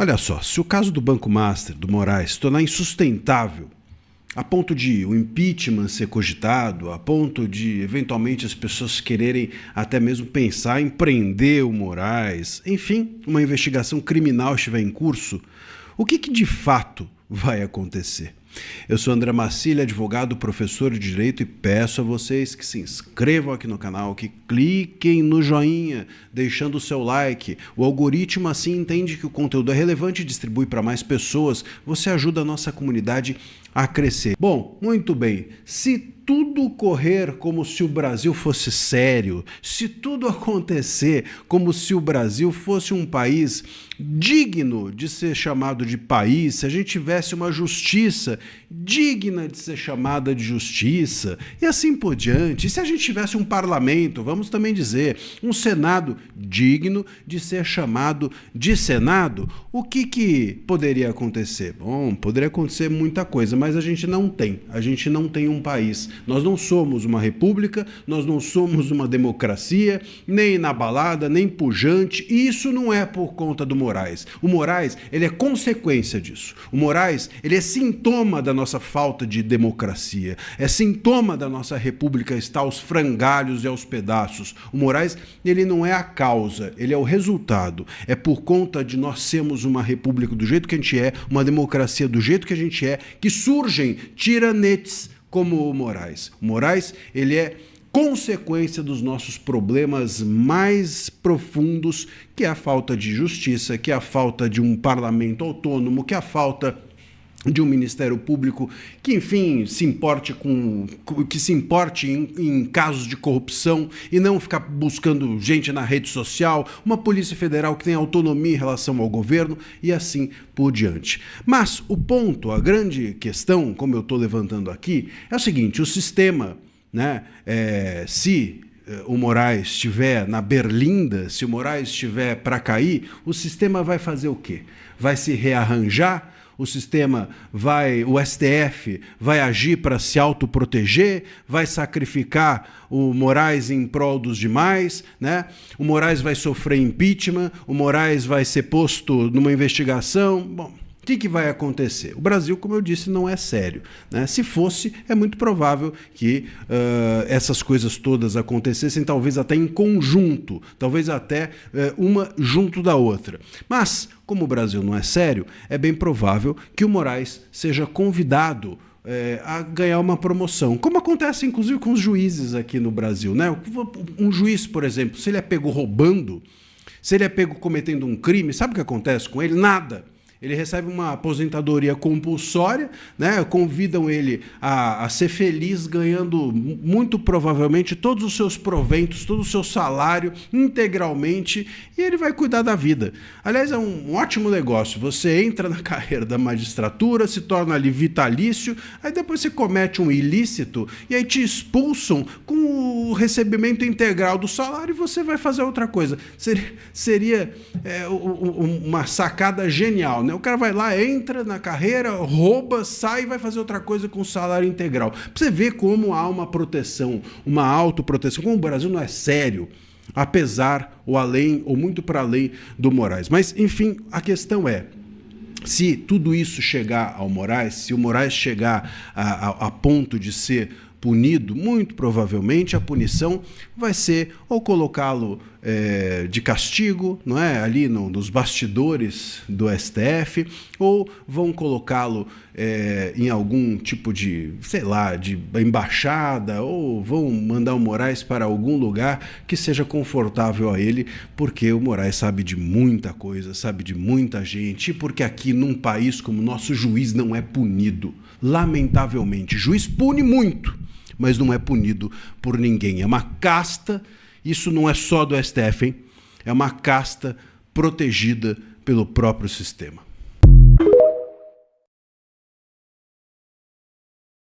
Olha só, se o caso do Banco Master, do Moraes, se tornar insustentável, a ponto de o impeachment ser cogitado, a ponto de, eventualmente, as pessoas quererem até mesmo pensar em prender o Moraes, enfim, uma investigação criminal estiver em curso, o que de fato vai acontecer? Eu sou André Marcília, advogado, professor de Direito, e peço a vocês que se inscrevam aqui no canal, que cliquem no joinha, deixando o seu like. O algoritmo assim entende que o conteúdo é relevante e distribui para mais pessoas. Você ajuda a nossa comunidade a crescer. Bom, muito bem. Se tudo correr como se o Brasil fosse sério, se tudo acontecer como se o Brasil fosse um país digno de ser chamado de país, se a gente tivesse uma justiça digna de ser chamada de justiça, e assim por diante, e se a gente tivesse um parlamento, vamos também dizer, um Senado digno de ser chamado de Senado, o que poderia acontecer? Bom, poderia acontecer muita coisa, mas a gente não tem um país. Nós não somos uma república, nós não somos uma democracia, nem inabalada, nem pujante, e isso não é por conta do Moraes. O Moraes, ele é consequência disso. O Moraes, ele é sintoma da nossa falta de democracia, é sintoma da nossa república estar aos frangalhos e aos pedaços. O Moraes, ele não é a causa, ele é o resultado. É por conta de nós sermos uma república do jeito que a gente é, uma democracia do jeito que a gente é, que surgem tiranetes como o Moraes. O Moraes, ele é consequência dos nossos problemas mais profundos, que é a falta de justiça, que é a falta de um parlamento autônomo, que é a falta de um Ministério Público que, enfim, se importe em casos de corrupção e não ficar buscando gente na rede social, uma Polícia Federal que tem autonomia em relação ao governo e assim por diante. Mas o ponto, a grande questão, como eu estou levantando aqui, é o seguinte: o sistema, né, se o Moraes estiver na berlinda, se o Moraes estiver para cair, o sistema vai fazer o quê? Vai se rearranjar? O sistema o STF vai agir para se autoproteger, vai sacrificar o Moraes em prol dos demais, né? O Moraes vai sofrer impeachment, o Moraes vai ser posto numa investigação. Bom, o que vai acontecer? O Brasil, como eu disse, não é sério, né? Se fosse, é muito provável que essas coisas todas acontecessem, talvez até em conjunto, talvez até uma junto da outra. Mas, como o Brasil não é sério, é bem provável que o Moraes seja convidado a ganhar uma promoção, como acontece inclusive com os juízes aqui no Brasil, né? Um juiz, por exemplo, se ele é pego roubando, se ele é pego cometendo um crime, sabe o que acontece com ele? Nada. Ele recebe uma aposentadoria compulsória, né? Convidam ele a ser feliz, ganhando muito provavelmente todos os seus proventos, todo o seu salário integralmente, e ele vai cuidar da vida. Aliás, é um ótimo negócio. Você entra na carreira da magistratura, se torna ali vitalício, aí depois você comete um ilícito e aí te expulsam com o recebimento integral do salário e você vai fazer outra coisa. Seria uma sacada genial, né? O cara vai lá, entra na carreira, rouba, sai e vai fazer outra coisa com salário integral. Pra você ver como há uma proteção, uma autoproteção, como o Brasil não é sério, apesar ou além, ou muito para além do Moraes. Mas, enfim, a questão é, se tudo isso chegar ao Moraes, se o Moraes chegar a ponto de ser punido, muito provavelmente a punição vai ser ou colocá-lo de castigo, não é? Ali nos bastidores do STF, ou vão colocá-lo em algum tipo de, sei lá, de embaixada, ou vão mandar o Moraes para algum lugar que seja confortável a ele, porque o Moraes sabe de muita coisa, sabe de muita gente, e porque aqui num país como o nosso, juiz não é punido. Lamentavelmente, juiz pune muito, mas não é punido por ninguém. É uma casta, isso não é só do STF, hein? É uma casta protegida pelo próprio sistema.